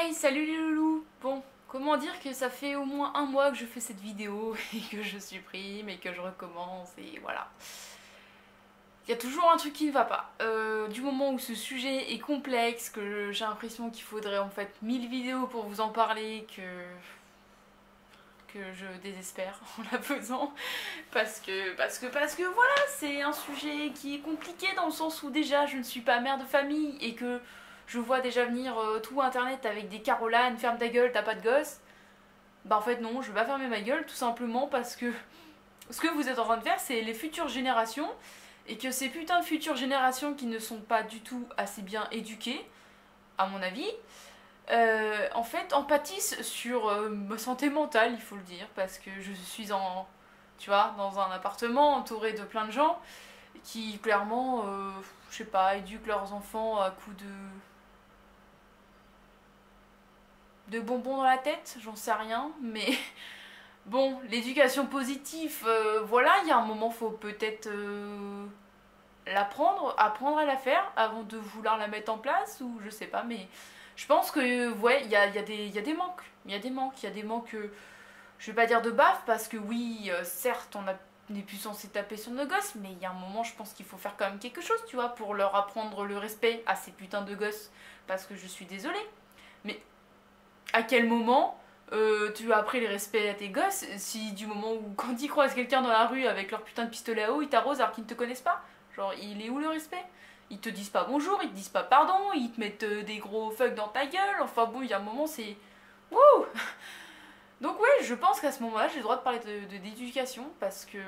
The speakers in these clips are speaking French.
Hey, salut les loulous. Bon, comment dire que ça fait au moins un mois que je fais cette vidéo et que je supprime et que je recommence et voilà. Il y a toujours un truc qui ne va pas. Du moment où ce sujet est complexe, que j'ai l'impression qu'il faudrait en fait 1000 vidéos pour vous en parler, que je désespère en la faisant parce que voilà, c'est un sujet qui est compliqué dans le sens où déjà je ne suis pas mère de famille et que je vois déjà venir tout internet avec des Caroline, ferme ta gueule, t'as pas de gosse. Bah en fait non, je vais pas fermer ma gueule tout simplement parce que ce que vous êtes en train de faire c'est les futures générations et que ces putains de futures générations qui ne sont pas du tout assez bien éduquées, à mon avis, en fait, en pâtissent sur ma santé mentale, il faut le dire, parce que je suis tu vois, dans un appartement entouré de plein de gens qui, clairement, je sais pas, éduquent leurs enfants à coups de bonbons dans la tête, j'en sais rien, mais bon, l'éducation positive, voilà, il y a un moment, faut peut-être l'apprendre, apprendre à la faire avant de vouloir la mettre en place, ou je sais pas, mais je pense que, ouais, il y a des manques. Il y a des manques, je vais pas dire de baffe, parce que oui, certes, n'est plus censé taper sur nos gosses, mais il y a un moment, je pense qu'il faut faire quand même quelque chose, tu vois, pour leur apprendre le respect à ces putains de gosses, parce que je suis désolée. Mais à quel moment tu as appris le respect à tes gosses si du moment où, quand ils croisent quelqu'un dans la rue avec leur putain de pistolet à eau, ils t'arrosent alors qu'ils ne te connaissent pas? Genre, il est où le respect? Ils te disent pas bonjour, ils te disent pas pardon, ils te mettent des gros fuck dans ta gueule. Enfin bon, il y a un moment, c'est. Wouh! Donc, ouais, je pense qu'à ce moment-là, j'ai le droit de parler d'éducation parce que.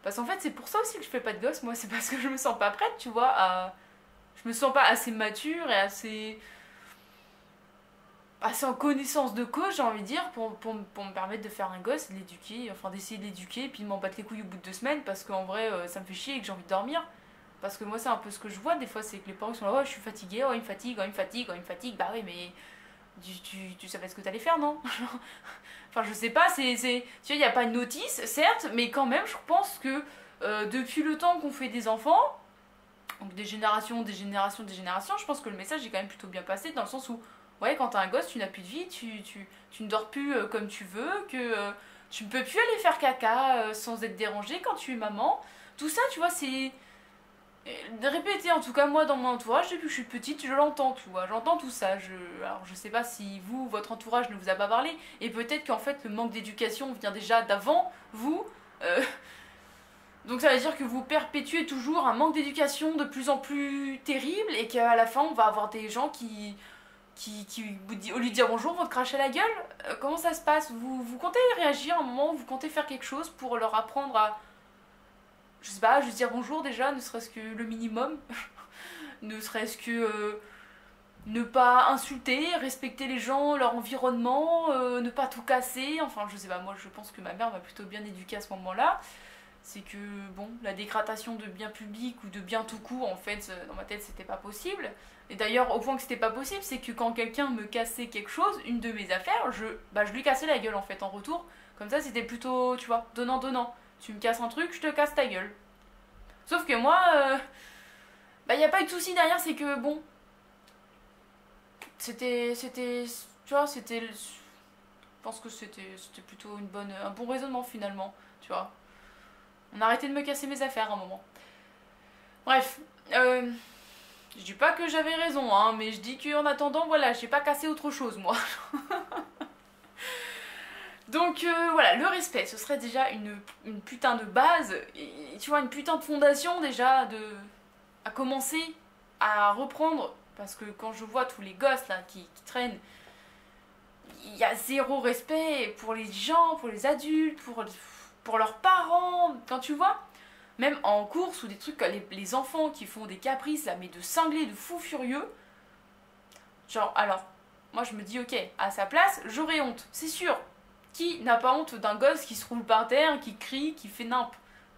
Parce qu'en fait, c'est pour ça aussi que je fais pas de gosse, moi, c'est parce que je me sens pas prête, tu vois, à. Je me sens pas assez mature et assez en connaissance de cause, j'ai envie de dire, pour me permettre de faire un gosse, de l'éduquer, enfin d'essayer de l'éduquer, puis de m'en battre les couilles au bout de 2 semaines, parce qu'en vrai, ça me fait chier et que j'ai envie de dormir. Parce que moi, c'est un peu ce que je vois, des fois, c'est que les parents sont là, ouais, je suis fatiguée, oh, il me fatigue, oh, il me fatigue, oh, il me fatigue, bah oui, mais tu savais ce que t'allais faire, non? Enfin, je sais pas, tu vois, il n'y a pas de notice, certes, mais quand même, je pense que depuis le temps qu'on fait des enfants, donc des générations, des générations, des générations, je pense que le message est quand même plutôt bien passé, dans le sens où ouais, quand t'as un gosse, tu n'as plus de vie, tu ne dors plus comme tu veux, que tu ne peux plus aller faire caca sans être dérangé quand tu es maman. Tout ça, tu vois, c'est répété. En tout cas, moi, dans mon entourage, depuis que je suis petite, je l'entends, tu vois. J'entends tout ça. Alors, je sais pas si vous, votre entourage ne vous a pas parlé, et peut-être qu'en fait, le manque d'éducation vient déjà d'avant vous. Euh, donc ça veut dire que vous perpétuez toujours un manque d'éducation de plus en plus terrible et qu'à la fin on va avoir des gens qui au lieu de dire bonjour, vont te cracher la gueule. Comment ça se passe? Vous comptez réagir à un moment, vous comptez faire quelque chose pour leur apprendre à, je sais pas, juste dire bonjour déjà, ne serait-ce que le minimum, ne serait-ce que ne pas insulter, respecter les gens, leur environnement, ne pas tout casser, enfin je sais pas, moi je pense que ma mère m'a plutôt bien éduquée à ce moment-là. C'est que bon, la dégradation de biens publics ou de biens tout court, en fait, dans ma tête, c'était pas possible. Et d'ailleurs, au point que c'était pas possible, c'est que quand quelqu'un me cassait quelque chose, une de mes affaires, je lui cassais la gueule en fait en retour. Comme ça, c'était plutôt, tu vois, donnant-donnant. Tu me casses un truc, je te casse ta gueule. Sauf que moi, bah, y a pas eu de souci derrière, c'est que bon, tu vois, je pense que c'était plutôt un bon raisonnement finalement, tu vois. On a arrêté de me casser mes affaires à un moment. Bref, je dis pas que j'avais raison, hein, mais je dis qu'en attendant, voilà, j'ai pas cassé autre chose, moi. Donc voilà, le respect, ce serait déjà une putain de base, et, tu vois, une putain de fondation déjà à commencer à reprendre, parce que quand je vois tous les gosses là qui traînent, il y a zéro respect pour les gens, pour les adultes, pour leurs parents, quand tu vois, même en course ou des trucs, les enfants qui font des caprices là, mais de cinglés, de fous furieux, genre, alors, moi je me dis, ok, à sa place, j'aurais honte, c'est sûr. Qui n'a pas honte d'un gosse qui se roule par terre, qui crie, qui fait nimp?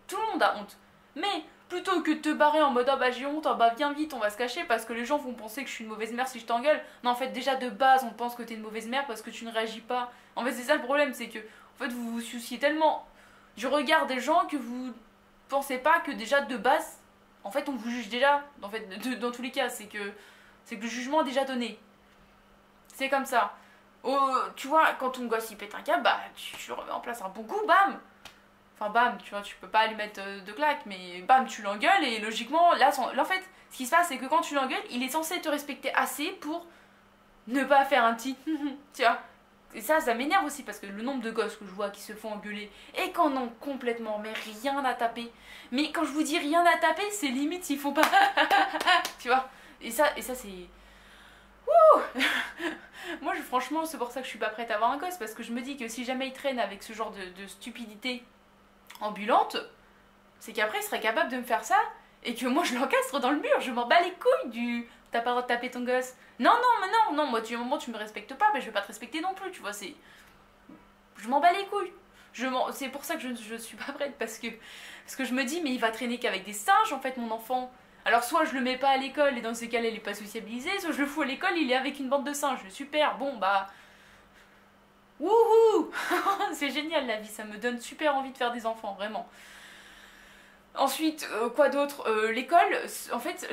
Tout le monde a honte. Mais plutôt que de te barrer en mode ah bah j'ai honte, ah bah viens vite, on va se cacher parce que les gens vont penser que je suis une mauvaise mère si je t'engueule. Non, en fait, déjà de base, on pense que t'es une mauvaise mère parce que tu ne réagis pas. En fait, c'est ça le problème, c'est que en fait, vous vous souciez tellement du regard des gens que vous pensez pas que déjà de base, en fait, on vous juge déjà. En fait, dans tous les cas, c'est que le jugement est déjà donné. C'est comme ça. Oh, tu vois, quand ton gosse il pète un câble, bah tu remets en place un bon coup, bam. Enfin bam, tu vois, tu peux pas lui mettre de claques, mais bam, tu l'engueules et logiquement, là en fait, ce qui se passe c'est que quand tu l'engueules, il est censé te respecter assez pour ne pas faire un petit tu vois. Et ça m'énerve aussi parce que le nombre de gosses que je vois qui se font engueuler et qu'en ont complètement mais rien à taper. Mais quand je vous dis rien à taper, c'est limite s'ils font pas tu vois. Et ça c'est moi franchement c'est pour ça que je suis pas prête à avoir un gosse parce que je me dis que si jamais il traîne avec ce genre de stupidité ambulante, c'est qu'après il serait capable de me faire ça et que moi je l'encastre dans le mur, je m'en bats les couilles du t'as pas le droit de taper ton gosse. Non, non, mais non, non, moi du moment où tu me respectes pas, mais je vais pas te respecter non plus, tu vois, c'est. Je m'en bats les couilles. C'est pour ça que je suis pas prête parce que je me dis, mais il va traîner qu'avec des singes en fait, mon enfant. Alors soit je le mets pas à l'école et dans ces cas-là il est pas sociabilisé, soit je le fous à l'école, il est avec une bande de singes. Super, bon bah. Wouhou. C'est génial la vie, ça me donne super envie de faire des enfants, vraiment. Ensuite, quoi d'autre l'école, en fait,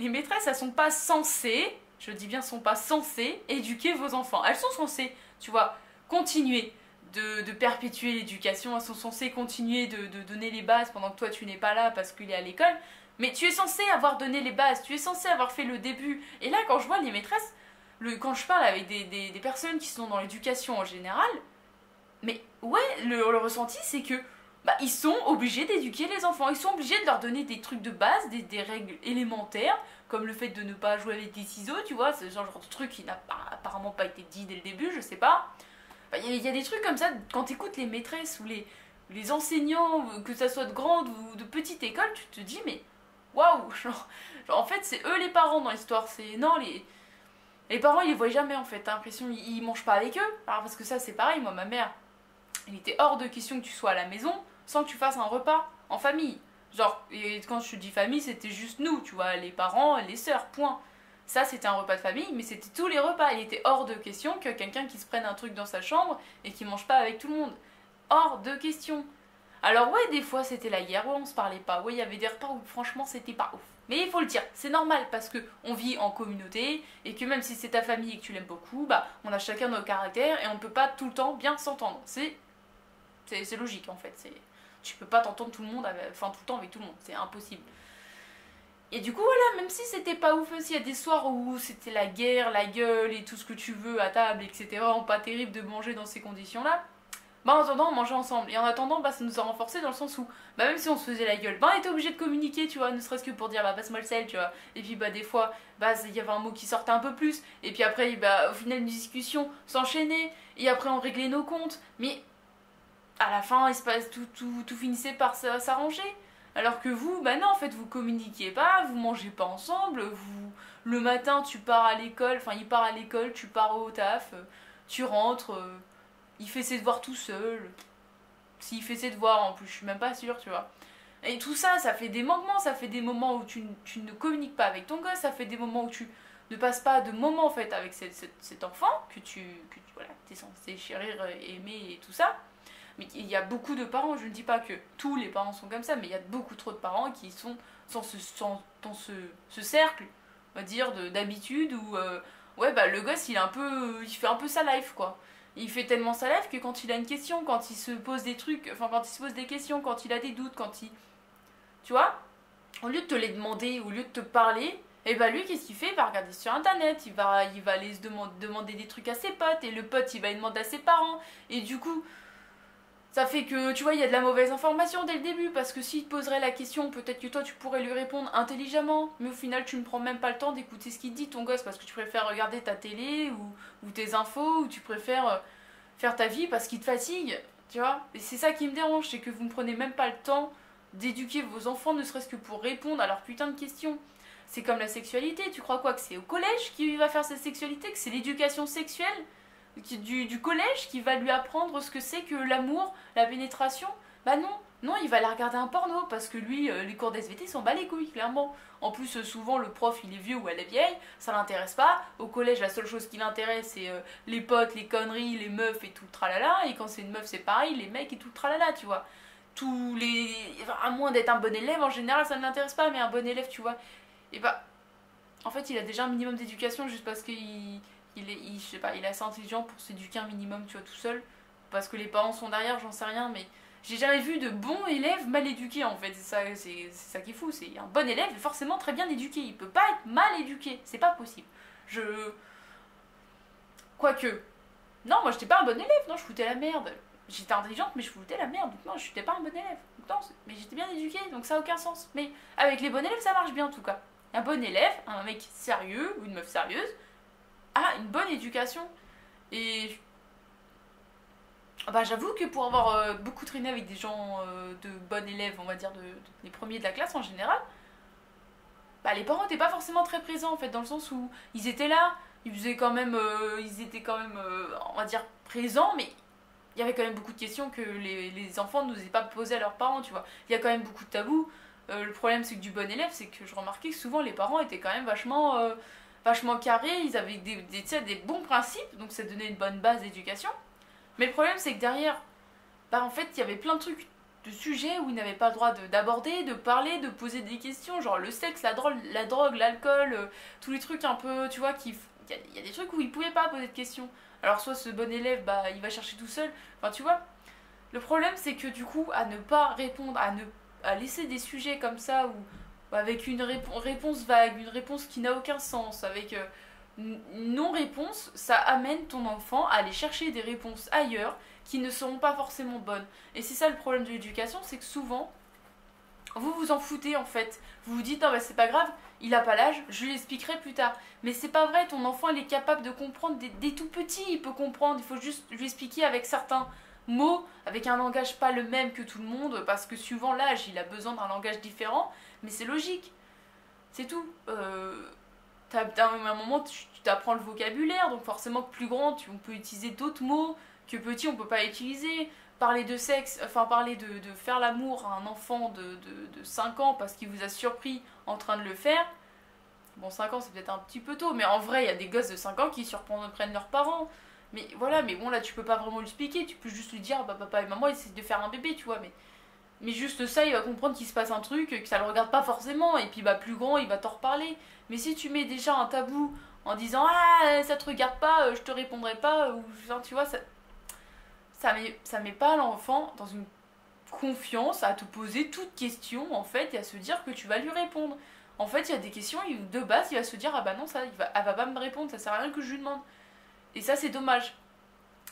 les maîtresses, elles sont pas censées, je dis bien sont pas censées, éduquer vos enfants. Elles sont censées, tu vois, continuer de perpétuer l'éducation, elles sont censées continuer de donner les bases pendant que toi tu n'es pas là parce qu'il est à l'école, mais tu es censé avoir donné les bases, tu es censé avoir fait le début. Et là, quand je vois les maîtresses, quand je parle avec des personnes qui sont dans l'éducation en général, mais ouais, le ressenti c'est que bah, ils sont obligés d'éduquer les enfants, ils sont obligés de leur donner des trucs de base, des règles élémentaires, comme le fait de ne pas jouer avec des ciseaux, tu vois, c'est le genre de truc qui n'a apparemment pas été dit dès le début, je sais pas. Il y a des trucs comme ça, quand tu écoutes les maîtresses ou les enseignants, que ça soit de grande ou de petite école, tu te dis, mais waouh, en fait, c'est eux les parents dans l'histoire, c'est. Non, les parents, ils les voient jamais en fait, t'as l'impression, ils mangent pas avec eux. Alors, parce que ça, c'est pareil, moi, ma mère, il était hors de question que tu sois à la maison sans que tu fasses un repas en famille. Genre, et quand je dis famille, c'était juste nous, tu vois, les parents, les sœurs, point. Ça, c'était un repas de famille, mais c'était tous les repas. Il était hors de question que quelqu'un qui se prenne un truc dans sa chambre et qui mange pas avec tout le monde. Hors de question. Alors ouais, des fois c'était la guerre, ouais, on se parlait pas, ouais, il y avait des repas où franchement c'était pas ouf. Mais il faut le dire, c'est normal parce que on vit en communauté et que même si c'est ta famille et que tu l'aimes beaucoup, bah on a chacun nos caractères et on ne peut pas tout le temps bien s'entendre. C'est logique en fait, tu peux pas t'entendre tout le monde, enfin tout le temps avec tout le monde, c'est impossible. Et du coup voilà, même si c'était pas ouf aussi, il y a des soirs où c'était la guerre, la gueule et tout ce que tu veux à table et que c'était vraiment pas terrible de manger dans ces conditions-là. Bah en attendant on mangeait ensemble et en attendant bah ça nous a renforcé dans le sens où bah même si on se faisait la gueule bah on était obligé de communiquer tu vois ne serait-ce que pour dire bah passe-moi le sel tu vois et puis bah des fois bah il y avait un mot qui sortait un peu plus et puis après bah au final une discussion s'enchaînait et après on réglait nos comptes mais à la fin il se passe tout finissait par s'arranger alors que vous bah non en fait vous communiquiez pas vous mangez pas ensemble vous le matin tu pars à l'école enfin il part à l'école tu pars au taf tu rentres il fait ses devoirs tout seul. S'il fait ses devoirs en plus, je suis même pas sûre, tu vois. Et tout ça, ça fait des manquements, ça fait des moments où tu ne communiques pas avec ton gosse, ça fait des moments où tu ne passes pas de moments en fait avec cet enfant que tu voilà, es censé chérir, aimer et tout ça. Mais il y a beaucoup de parents, je ne dis pas que tous les parents sont comme ça, mais il y a beaucoup trop de parents qui sont dans ce cercle, on va dire, d'habitude où ouais, bah le gosse il fait un peu sa life quoi. Il fait tellement sa life que quand il a une question, quand il se pose des trucs, enfin quand il se pose des questions, quand il a des doutes, quand il. Tu vois, au lieu de te les demander, au lieu de te parler, et bah lui qu'est-ce qu'il fait? Il va regarder sur internet, il va aller demander des trucs à ses potes, et le pote il va demander à ses parents, et du coup. Ça fait que, tu vois, il y a de la mauvaise information dès le début, parce que s'il te poserait la question, peut-être que toi tu pourrais lui répondre intelligemment, mais au final tu ne prends même pas le temps d'écouter ce qu'il dit, ton gosse, parce que tu préfères regarder ta télé ou tes infos, ou tu préfères faire ta vie parce qu'il te fatigue, tu vois. Et c'est ça qui me dérange, c'est que vous ne prenez même pas le temps d'éduquer vos enfants, ne serait-ce que pour répondre à leurs putains de questions. C'est comme la sexualité, tu crois quoi? Que c'est au collège qu'il va faire sa sexualité? Que c'est l'éducation sexuelle du collège qui va lui apprendre ce que c'est que l'amour, la pénétration? Bah non, non, il va aller regarder un porno parce que lui, les cours d'SVT s'en bat les couilles, clairement. En plus, souvent, le prof, il est vieux ou elle est vieille, ça l'intéresse pas. Au collège, la seule chose qui l'intéresse, c'est les potes, les conneries, les meufs et tout le tralala. Et quand c'est une meuf, c'est pareil, les mecs et tout le tralala, tu vois. Tous les. Enfin, à moins d'être un bon élève, en général, ça ne l'intéresse pas, mais un bon élève, tu vois. Et bah, en fait, il a déjà un minimum d'éducation juste parce qu'il je sais pas, il est assez intelligent pour s'éduquer un minimum, tu vois, tout seul. Parce que les parents sont derrière, j'en sais rien, mais j'ai jamais vu de bons élèves mal éduqués en fait. C'est ça qui est fou. C'est un bon élève est forcément très bien éduqué. Il peut pas être mal éduqué. C'est pas possible. Je. Quoique. Non, moi j'étais pas un bon élève, non, je foutais la merde. J'étais intelligente, mais je foutais la merde. Donc non, je n'étais pas un bon élève. Donc, non, mais j'étais bien éduquée, donc ça a aucun sens. Mais avec les bons élèves, ça marche bien en tout cas. Un bon élève, un mec sérieux ou une meuf sérieuse, a une bonne éducation. Et bah, j'avoue que pour avoir beaucoup traîné avec des gens de bons élèves, on va dire les premiers de la classe en général, bah, les parents n'étaient pas forcément très présents en fait, dans le sens où ils étaient là, ils faisaient quand même, ils étaient quand même, on va dire, présents, mais il y avait quand même beaucoup de questions que les enfants n'osaient pas poser à leurs parents, tu vois. Il y a quand même beaucoup de tabous. Le problème, c'est que du bon élève, c'est que je remarquais que souvent les parents étaient quand même vachement carrés, ils avaient tu sais, des bons principes, donc ça donnait une bonne base d'éducation. Mais le problème, c'est que derrière, bah en fait, il y avait plein de trucs, de sujets où ils n'avaient pas le droit d'aborder, de parler, de poser des questions, genre le sexe, la drogue, l'alcool, tous les trucs un peu, tu vois, il y a des trucs où ils pouvaient pas poser de questions. Alors soit ce bon élève, bah il va chercher tout seul, enfin tu vois. Le problème, c'est que du coup, à ne pas répondre, à laisser des sujets comme ça, ou avec une réponse vague, une réponse qui n'a aucun sens, avec une non-réponse, ça amène ton enfant à aller chercher des réponses ailleurs qui ne seront pas forcément bonnes. Et c'est ça le problème de l'éducation, c'est que souvent, vous vous en foutez en fait. Vous vous dites, ah bah c'est pas grave, il a pas l'âge, je lui expliquerai plus tard. Mais c'est pas vrai, ton enfant il est capable de comprendre dès tout petit, il peut comprendre, il faut juste lui expliquer avec certains mots, avec un langage pas le même que tout le monde, parce que suivant l'âge, il a besoin d'un langage différent, mais c'est logique. C'est tout. À un moment, tu t'apprends le vocabulaire, donc forcément que plus grand, on peut utiliser d'autres mots que petit, on peut pas utiliser. Parler de sexe, enfin parler de faire l'amour à un enfant de 5 ans parce qu'il vous a surpris en train de le faire. Bon, 5 ans c'est peut-être un petit peu tôt, mais en vrai, il y a des gosses de 5 ans qui surprennent leurs parents. Mais voilà, mais bon, là tu peux pas vraiment lui expliquer, tu peux juste lui dire, bah papa et maman essaient de faire un bébé, tu vois, mais juste ça, il va comprendre qu'il se passe un truc, que ça le regarde pas forcément, et puis bah plus grand, il va t'en reparler. Mais si tu mets déjà un tabou en disant ah ça te regarde pas, je te répondrai pas, ou enfin, tu vois, ça met pas l'enfant dans une confiance à te poser toute question en fait et à se dire que tu vas lui répondre. En fait, il y a des questions où de base il va se dire ah bah non ça, elle va pas me répondre, ça sert à rien que je lui demande. Et ça c'est dommage.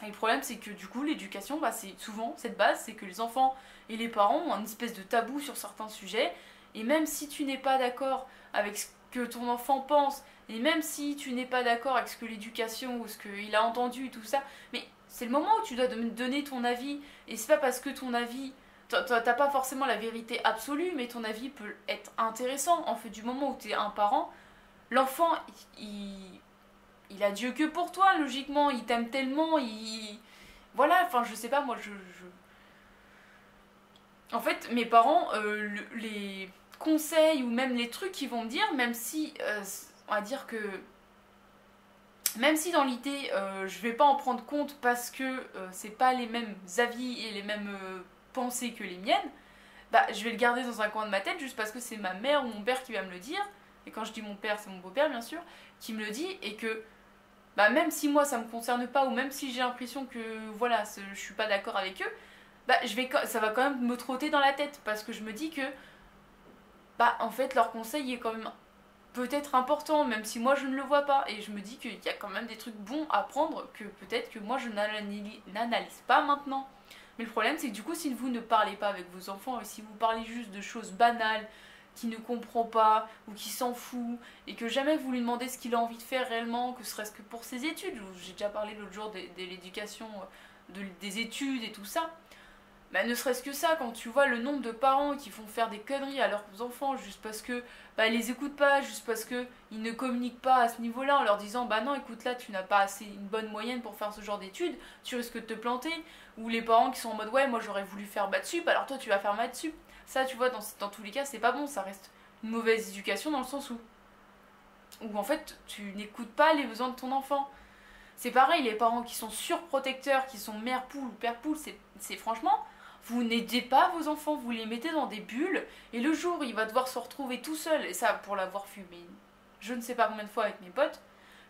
Et le problème, c'est que du coup, l'éducation, bah, c'est souvent cette base, c'est que les enfants et les parents ont une espèce de tabou sur certains sujets. Et même si tu n'es pas d'accord avec ce que ton enfant pense, et même si tu n'es pas d'accord avec ce que l'éducation ou ce qu'il a entendu et tout ça, mais c'est le moment où tu dois donner ton avis. Et c'est pas parce que ton avis, t'as pas forcément la vérité absolue, mais ton avis peut être intéressant. En fait, du moment où tu es un parent, l'enfant, il a Dieu que pour toi, logiquement, il t'aime tellement, voilà, enfin, je sais pas, moi, En fait, mes parents, les conseils ou même les trucs qu'ils vont me dire, même si, on va dire que... Même si dans l'idée, je vais pas en prendre compte parce que c'est pas les mêmes avis et les mêmes pensées que les miennes, bah, je vais le garder dans un coin de ma tête juste parce que c'est ma mère ou mon père qui va me le dire. Et quand je dis mon père, c'est mon beau-père, bien sûr, qui me le dit, et que bah même si moi ça me concerne pas ou même si j'ai l'impression que voilà je suis pas d'accord avec eux, bah ça va quand même me trotter dans la tête parce que je me dis que bah en fait leur conseil est quand même peut-être important même si moi je ne le vois pas et je me dis qu'il y a quand même des trucs bons à prendre que peut-être que moi je n'analyse pas maintenant. Mais le problème c'est que du coup si vous ne parlez pas avec vos enfants et si vous parlez juste de choses banales qui ne comprend pas ou qui s'en fout et que jamais vous lui demandez ce qu'il a envie de faire réellement, que serait-ce que pour ses études. J'ai déjà parlé l'autre jour de l'éducation, des études et tout ça. Bah, ne serait-ce que ça, quand tu vois le nombre de parents qui font faire des conneries à leurs enfants juste parce que bah, ils les écoutent pas, juste parce que ils ne communiquent pas à ce niveau-là en leur disant bah non écoute là tu n'as pas assez une bonne moyenne pour faire ce genre d'études, tu risques de te planter, ou les parents qui sont en mode ouais moi j'aurais voulu faire maths sup alors toi tu vas faire maths sup. Ça tu vois dans tous les cas c'est pas bon, ça reste une mauvaise éducation dans le sens où en fait tu n'écoutes pas les besoins de ton enfant. C'est pareil, les parents qui sont surprotecteurs, qui sont mère poule ou père poule, c'est franchement, vous n'aidez pas vos enfants, vous les mettez dans des bulles, et le jour où il va devoir se retrouver tout seul, et ça pour l'avoir fumé, je ne sais pas combien de fois avec mes potes,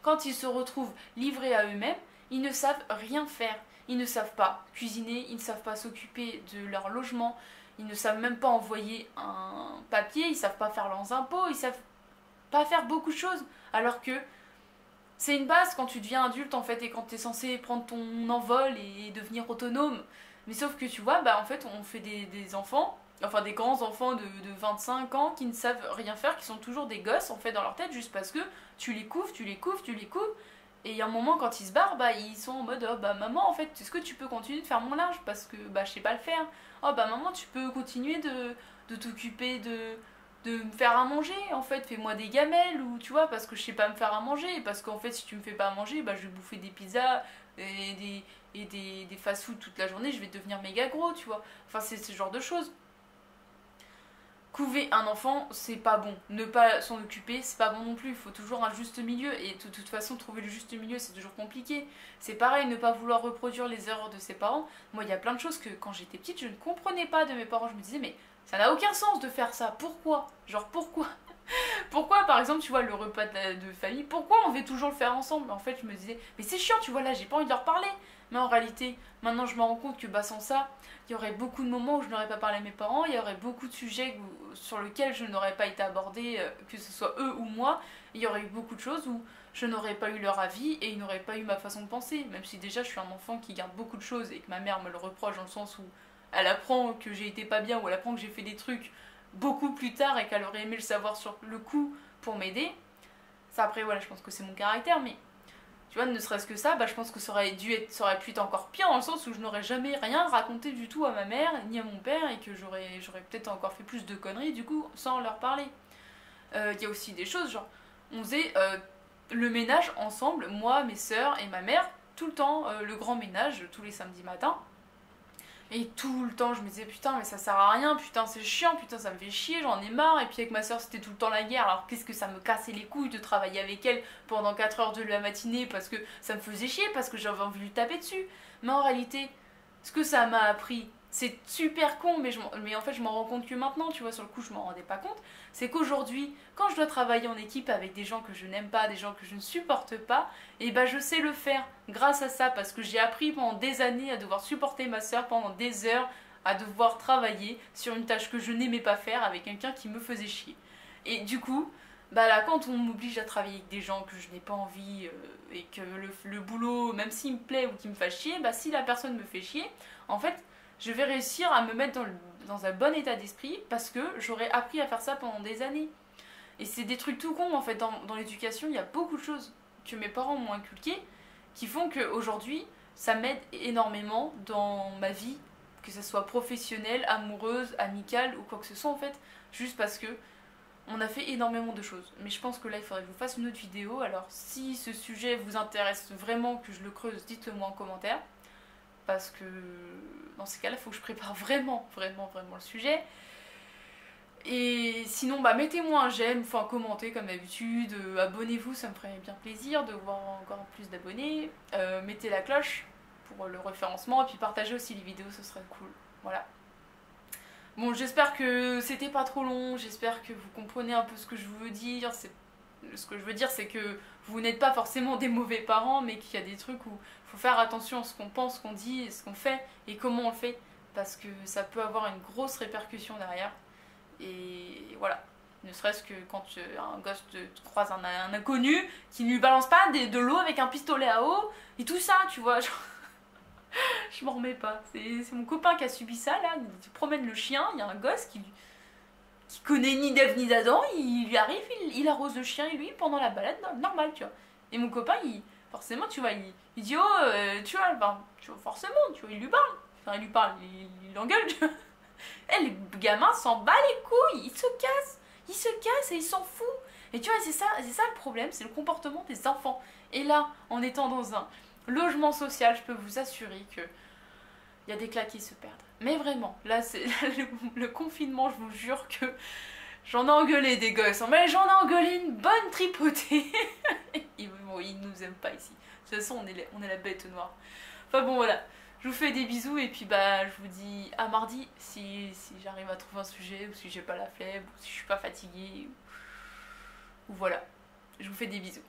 quand ils se retrouvent livrés à eux-mêmes, ils ne savent rien faire. Ils ne savent pas cuisiner, ils ne savent pas s'occuper de leur logement, ils ne savent même pas envoyer un papier, ils ne savent pas faire leurs impôts, ils savent pas faire beaucoup de choses. Alors que c'est une base quand tu deviens adulte en fait et quand tu es censé prendre ton envol et devenir autonome. Mais sauf que tu vois, bah en fait on fait des enfants, enfin des grands enfants de 25 ans qui ne savent rien faire, qui sont toujours des gosses en fait dans leur tête juste parce que tu les couves, tu les couves, tu les couves. Et il y a un moment quand ils se barrent, bah ils sont en mode oh bah maman en fait est-ce que tu peux continuer de faire mon linge parce que bah je sais pas le faire. Oh bah maman tu peux continuer de t'occuper de me faire à manger en fait, fais-moi des gamelles ou tu vois parce que je sais pas me faire à manger parce qu'en fait si tu me fais pas à manger bah je vais bouffer des pizzas et des fast-food toute la journée, je vais devenir méga gros tu vois. Enfin c'est ce genre de choses. Couver un enfant, c'est pas bon. Ne pas s'en occuper, c'est pas bon non plus. Il faut toujours un juste milieu. Et de toute façon, trouver le juste milieu, c'est toujours compliqué. C'est pareil, ne pas vouloir reproduire les erreurs de ses parents. Moi, il y a plein de choses que quand j'étais petite, je ne comprenais pas de mes parents. Je me disais, mais ça n'a aucun sens de faire ça. Pourquoi? Genre, pourquoi? Pourquoi, par exemple, tu vois, le repas de famille, pourquoi on veut toujours le faire ensemble? En fait, je me disais, mais c'est chiant, tu vois, là, j'ai pas envie de leur parler. Mais en réalité, maintenant, je me rends compte que bah, sans ça, il y aurait beaucoup de moments où je n'aurais pas parlé à mes parents, il y aurait beaucoup de sujets sur lesquels je n'aurais pas été abordée, que ce soit eux ou moi. Il y aurait eu beaucoup de choses où je n'aurais pas eu leur avis et ils n'auraient pas eu ma façon de penser. Même si déjà, je suis un enfant qui garde beaucoup de choses et que ma mère me le reproche dans le sens où elle apprend que j'ai été pas bien ou elle apprend que j'ai fait des trucs beaucoup plus tard et qu'elle aurait aimé le savoir sur le coup pour m'aider. Ça après voilà, je pense que c'est mon caractère, mais tu vois, ne serait-ce que ça, bah, je pense que ça aurait pu être encore pire dans le sens où je n'aurais jamais rien raconté du tout à ma mère ni à mon père et que j'aurais peut-être encore fait plus de conneries du coup sans leur parler. Il y a aussi des choses genre, on faisait le ménage ensemble, moi, mes sœurs et ma mère, tout le temps, le grand ménage tous les samedis matins. Et tout le temps, je me disais putain, mais ça sert à rien, putain, c'est chiant, putain, ça me fait chier, j'en ai marre. Et puis avec ma soeur, c'était tout le temps la guerre. Alors qu'est-ce que ça me cassait les couilles de travailler avec elle pendant 4 heures de la matinée parce que ça me faisait chier, parce que j'avais envie de lui taper dessus. Mais en réalité, ce que ça m'a appris, c'est super con, mais en fait, je m'en rends compte que maintenant, tu vois, sur le coup, je m'en rendais pas compte. C'est qu'aujourd'hui, quand je dois travailler en équipe avec des gens que je n'aime pas, des gens que je ne supporte pas, et bah je sais le faire grâce à ça parce que j'ai appris pendant des années à devoir supporter ma soeur pendant des heures, à devoir travailler sur une tâche que je n'aimais pas faire avec quelqu'un qui me faisait chier. Et du coup, bah là quand on m'oblige à travailler avec des gens que je n'ai pas envie et que le boulot, même s'il me plaît ou qu'il me fait chier, bah si la personne me fait chier, en fait je vais réussir à me mettre dans un bon état d'esprit parce que j'aurais appris à faire ça pendant des années. Et c'est des trucs tout cons en fait, dans l'éducation il y a beaucoup de choses que mes parents m'ont inculquées qui font qu'aujourd'hui ça m'aide énormément dans ma vie, que ce soit professionnelle, amoureuse, amicale ou quoi que ce soit en fait, juste parce que on a fait énormément de choses. Mais je pense que là il faudrait que je vous fasse une autre vidéo, alors si ce sujet vous intéresse vraiment que je le creuse, dites-le moi en commentaire, parce que dans ces cas-là il faut que je prépare vraiment le sujet. Et sinon, bah mettez-moi un j'aime, enfin commentez comme d'habitude, abonnez-vous, ça me ferait bien plaisir de voir encore plus d'abonnés. Mettez la cloche pour le référencement et puis partagez aussi les vidéos, ce serait cool. Voilà. Bon, j'espère que c'était pas trop long, j'espère que vous comprenez un peu ce que je veux dire. Ce que je veux dire, c'est que vous n'êtes pas forcément des mauvais parents, mais qu'il y a des trucs où il faut faire attention à ce qu'on pense, ce qu'on dit, ce qu'on fait et comment on le fait, parce que ça peut avoir une grosse répercussion derrière. Et voilà, ne serait-ce que quand un gosse te croise un inconnu qui ne lui balance pas de l'eau avec un pistolet à eau et tout ça, tu vois, genre, je m'en remets pas. C'est mon copain qui a subi ça là, il promène le chien, il y a un gosse qui connaît ni d'Ève ni d'Adam, il lui arrive, il arrose le chien et lui pendant la balade, normal, tu vois. Et mon copain, forcément, tu vois, il dit oh, tu vois, ben, forcément, tu vois, il lui parle. Enfin, il lui parle, il l'engueule, tu vois. Et le gamin s'en bat les couilles, il se casse et il s'en fout. Et tu vois, c'est ça le problème, c'est le comportement des enfants. Et là, en étant dans un logement social, je peux vous assurer que il y a des claques qui se perdent. Mais vraiment, là, c'est le confinement, je vous jure que j'en ai engueulé des gosses. Mais j'en ai engueulé une bonne tripotée. Ils nous aiment pas ici. De toute façon, on est la bête noire. Enfin bon, voilà. Je vous fais des bisous et puis bah je vous dis à mardi si j'arrive à trouver un sujet ou si j'ai pas la flemme ou si je suis pas fatiguée ou voilà. Je vous fais des bisous.